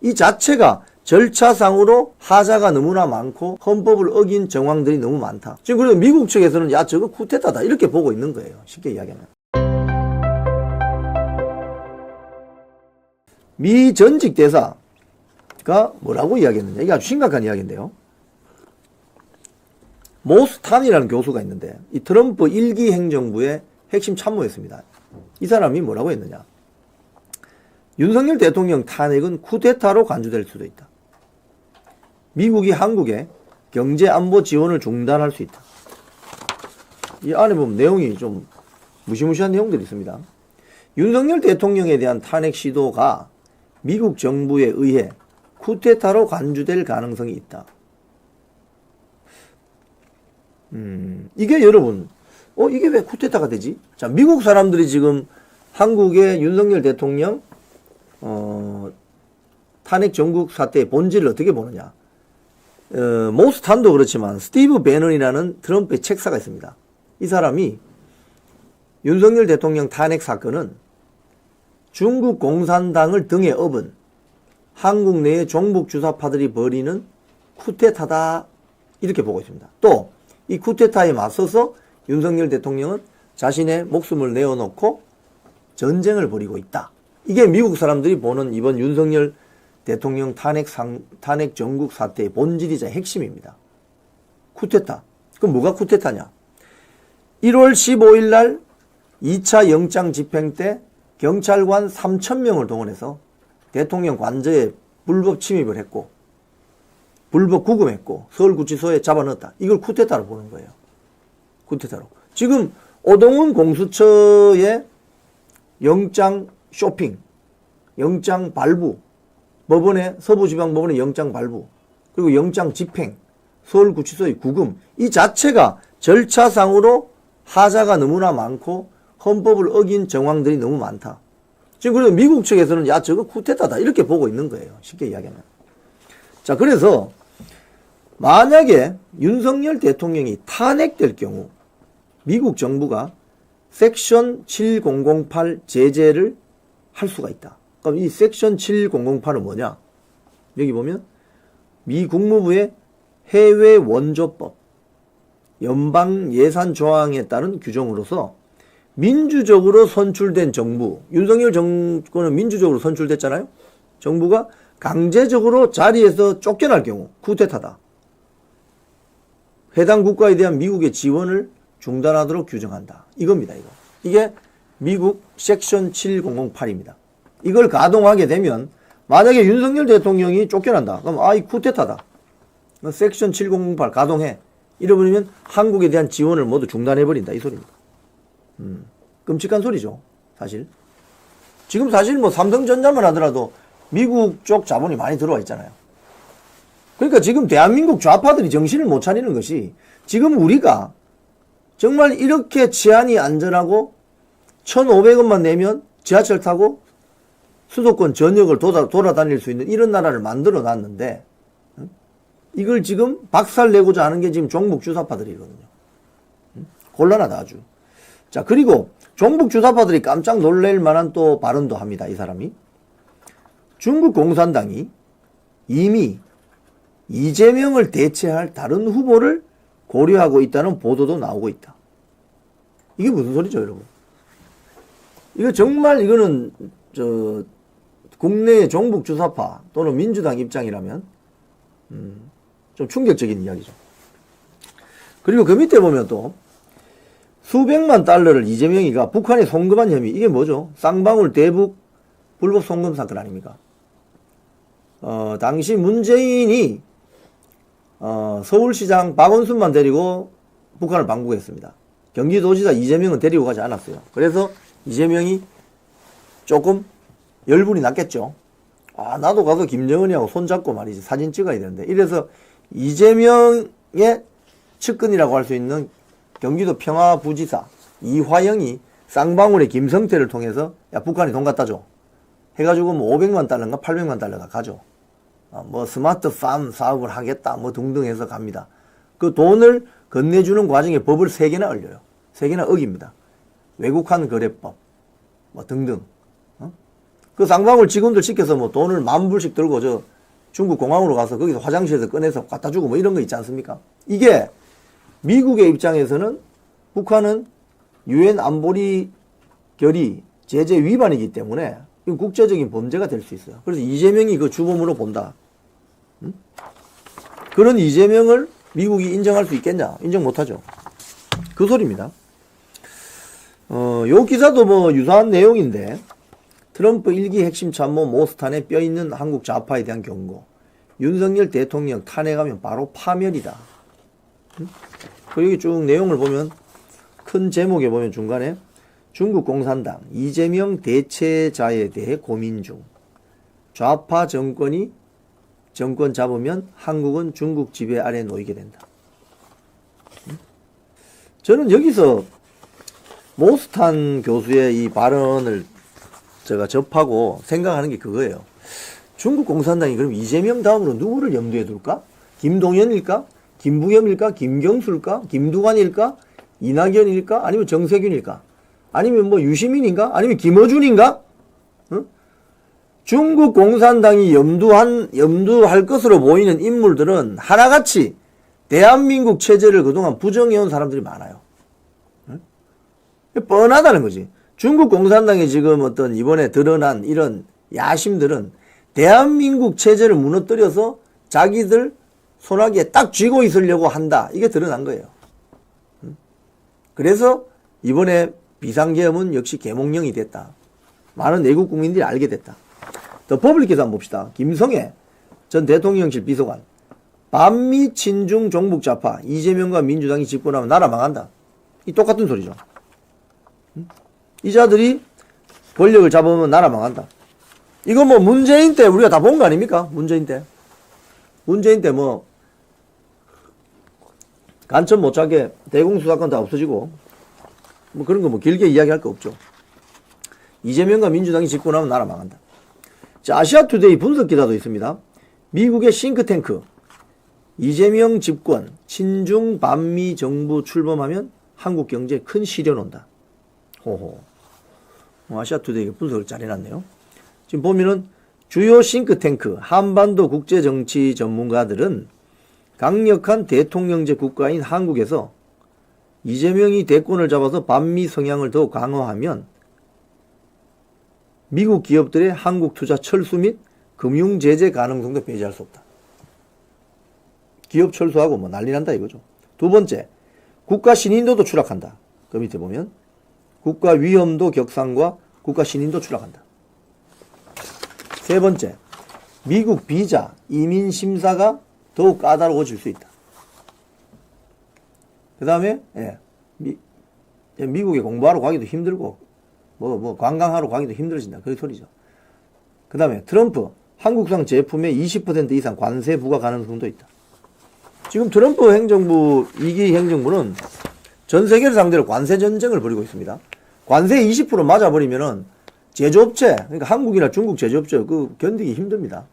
이 자체가 절차상으로 하자가 너무나 많고 헌법을 어긴 정황들이 너무 많다. 지금 그래서 미국 측에서는 야 저거 쿠데타다 이렇게 보고 있는 거예요. 쉽게 이야기하면. 미 전직 대사가 뭐라고 이야기했느냐. 이게 아주 심각한 이야기인데요. 모스탄이라는 교수가 있는데 이 트럼프 1기 행정부의 핵심 참모였습니다. 이 사람이 뭐라고 했느냐. 윤석열 대통령 탄핵은 쿠데타로 간주될 수도 있다. 미국이 한국에 경제 안보 지원을 중단할 수 있다. 이 안에 보면 내용이 좀 무시무시한 내용들이 있습니다. 윤석열 대통령에 대한 탄핵 시도가 미국 정부에 의해 쿠데타로 간주될 가능성이 있다. 이게 여러분, 이게 왜 쿠데타가 되지? 자, 미국 사람들이 지금 한국의 윤석열 대통령 탄핵 정국 사태의 본질을 어떻게 보느냐. 모스탄도 그렇지만 스티브 배넌이라는 트럼프의 책사가 있습니다. 이 사람이 윤석열 대통령 탄핵 사건은 중국 공산당을 등에 업은 한국 내의 종북 주사파들이 벌이는 쿠데타다 이렇게 보고 있습니다. 또 이 쿠데타에 맞서서 윤석열 대통령은 자신의 목숨을 내어놓고 전쟁을 벌이고 있다. 이게 미국 사람들이 보는 이번 윤석열 대통령 탄핵 정국 사태의 본질이자 핵심입니다. 쿠데타. 그럼 뭐가 쿠데타냐? 1월 15일 날 2차 영장 집행 때 경찰관 3,000명을 동원해서 대통령 관저에 불법 침입을 했고 불법 구금했고 서울구치소에 잡아넣었다. 이걸 쿠데타로 보는 거예요. 쿠데타로. 지금 오동훈 공수처의 영장 쇼핑, 영장 발부, 법원에 서부지방법원의 영장 발부, 그리고 영장 집행, 서울구치소의 구금, 이 자체가 절차상으로 하자가 너무나 많고 헌법을 어긴 정황들이 너무 많다. 지금 그래서 미국 측에서는 야 저거 쿠데타다 이렇게 보고 있는 거예요. 쉽게 이야기하면. 자, 그래서 만약에 윤석열 대통령이 탄핵될 경우 미국 정부가 섹션 7008 제재를 할 수가 있다. 그럼 이 섹션 7008은 뭐냐? 여기 보면 미 국무부의 해외 원조법 연방 예산 조항에 따른 규정으로서 민주적으로 선출된 정부, 윤석열 정권은 민주적으로 선출됐잖아요. 정부가 강제적으로 자리에서 쫓겨날 경우 쿠데타다. 해당 국가에 대한 미국의 지원을 중단하도록 규정한다. 이겁니다. 이게 미국 섹션 7008입니다. 이걸 가동하게 되면 만약에 윤석열 대통령이 쫓겨난다. 그럼 이 쿠데타다. 섹션 7008 가동해. 이러버리면 한국에 대한 지원을 모두 중단해버린다. 이 소리입니다. 끔찍한 소리죠. 사실. 지금 사실 뭐 삼성전자만 하더라도 미국 쪽 자본이 많이 들어와 있잖아요. 그러니까 지금 대한민국 좌파들이 정신을 못 차리는 것이 지금 우리가 정말 이렇게 치안이 안전하고 1,500원만 내면 지하철 타고 수도권 전역을 돌아다닐 수 있는 이런 나라를 만들어 놨는데 이걸 지금 박살내고자 하는 게 지금 종북 주사파들이거든요. 곤란하다 아주. 자, 그리고 종북 주사파들이 깜짝 놀랄 만한 또 발언도 합니다. 이 사람이. 중국 공산당이 이미 이재명을 대체할 다른 후보를 고려하고 있다는 보도도 나오고 있다. 이게 무슨 소리죠, 여러분? 이거 정말 이거는 국내의 종북 주사파 또는 민주당 입장이라면 좀 충격적인 이야기죠. 그리고 그 밑에 보면 또 수백만 달러를 이재명이가 북한에 송금한 혐의. 이게 뭐죠? 쌍방울 대북 불법 송금 사건 아닙니까? 당시 문재인이 서울시장 박원순만 데리고 북한을 방북했습니다. 경기도지사 이재명은 데리고 가지 않았어요. 그래서 이재명이 조금 열분이 났겠죠. 나도 가서 김정은이하고 손잡고 말이지 사진 찍어야 되는데. 이래서 이재명의 측근이라고 할 수 있는 경기도 평화부지사 이화영이 쌍방울의 김성태를 통해서 야 북한이 돈 갖다 줘 해가지고 뭐 500만 달러인가 800만 달러가 가죠. 뭐 스마트팜 사업을 하겠다 뭐 등등 해서 갑니다. 그 돈을 건네주는 과정에 법을 3개나 얼려요. 3개나 어깁니다. 외국환 거래법 뭐 등등. 그 쌍방울 직원들 시켜서 뭐 돈을 10,000불씩 들고 저 중국 공항으로 가서 거기서 화장실에서 꺼내서 갖다 주고 뭐 이런 거 있지 않습니까? 이게 미국의 입장에서는 북한은 유엔 안보리 결의 제재 위반이기 때문에 이건 국제적인 범죄가 될 수 있어요. 그래서 이재명이 그 주범으로 본다. 그런 이재명을 미국이 인정할 수 있겠냐? 인정 못하죠. 그 소리입니다. 요 기사도 뭐 유사한 내용인데 트럼프 1기 핵심 참모 모스탄에 뼈있는 한국 좌파에 대한 경고. 윤석열 대통령 탄핵하면 바로 파멸이다. 그리고 여기 쭉 내용을 보면 큰 제목에 보면 중간에 중국 공산당 이재명 대체자에 대해 고민 중. 좌파 정권이 정권 잡으면 한국은 중국 지배 아래 놓이게 된다. 저는 여기서 모스탄 교수의 이 발언을 제가 접하고 생각하는 게 그거예요. 중국 공산당이 그럼 이재명 다음으로 누구를 염두에 둘까? 김동연일까? 김부겸일까? 김경수일까? 김두관일까? 이낙연일까? 아니면 정세균일까? 아니면 뭐 유시민인가? 아니면 김어준인가? 응? 중국 공산당이 염두할 것으로 보이는 인물들은 하나같이 대한민국 체제를 그동안 부정해온 사람들이 많아요. 응? 뻔하다는 거지. 중국 공산당이 지금 어떤 이번에 드러난 이런 야심들은 대한민국 체제를 무너뜨려서 자기들 손아귀에 딱 쥐고 있으려고 한다. 이게 드러난 거예요. 그래서 이번에 비상계엄은 역시 계몽령이 됐다. 많은 내국 국민들이 알게 됐다. 더 퍼블릭 기사 한번 봅시다. 김성애 전 대통령실 비서관. 반미 친중 종북 좌파 이재명과 민주당이 집권하면 나라 망한다. 이 똑같은 소리죠. 이 자들이 권력을 잡으면 나라 망한다. 이거 뭐 문재인 때 우리가 다 본 거 아닙니까? 문재인 때 뭐 간첩 못 잡게 대공수사권 다 없어지고 뭐 그런 거 뭐 길게 이야기할 거 없죠. 이재명과 민주당이 집권하면 나라 망한다. 자, 아시아투데이 분석 기사도 있습니다. 미국의 싱크탱크 이재명 집권 친중 반미 정부 출범하면 한국 경제에 큰 시련 온다. 호호. 아시아투데이가 분석을 잘 해놨네요. 지금 보면은 주요 싱크탱크 한반도 국제정치 전문가들은 강력한 대통령제 국가인 한국에서 이재명이 대권을 잡아서 반미 성향을 더욱 강화하면 미국 기업들의 한국 투자 철수 및 금융 제재 가능성도 배제할 수 없다. 기업 철수하고 뭐 난리 난다 이거죠. 두 번째, 국가 신인도도 추락한다. 그 밑에 보면 국가 위험도 격상과 국가 신인도 추락한다. 세 번째, 미국 비자 이민 심사가 더욱 까다로워질 수 있다. 그 다음에 미국에 공부하러 가기도 힘들고 뭐 관광하러 가기도 힘들어진다. 그 소리죠. 그 다음에 트럼프 한국산 제품에 20% 이상 관세 부과 가능성도 있다. 지금 트럼프 행정부 2기 행정부는 전 세계를 상대로 관세 전쟁을 벌이고 있습니다. 관세 20% 맞아버리면은 제조업체, 그러니까 한국이나 중국 제조업체 그 견디기 힘듭니다.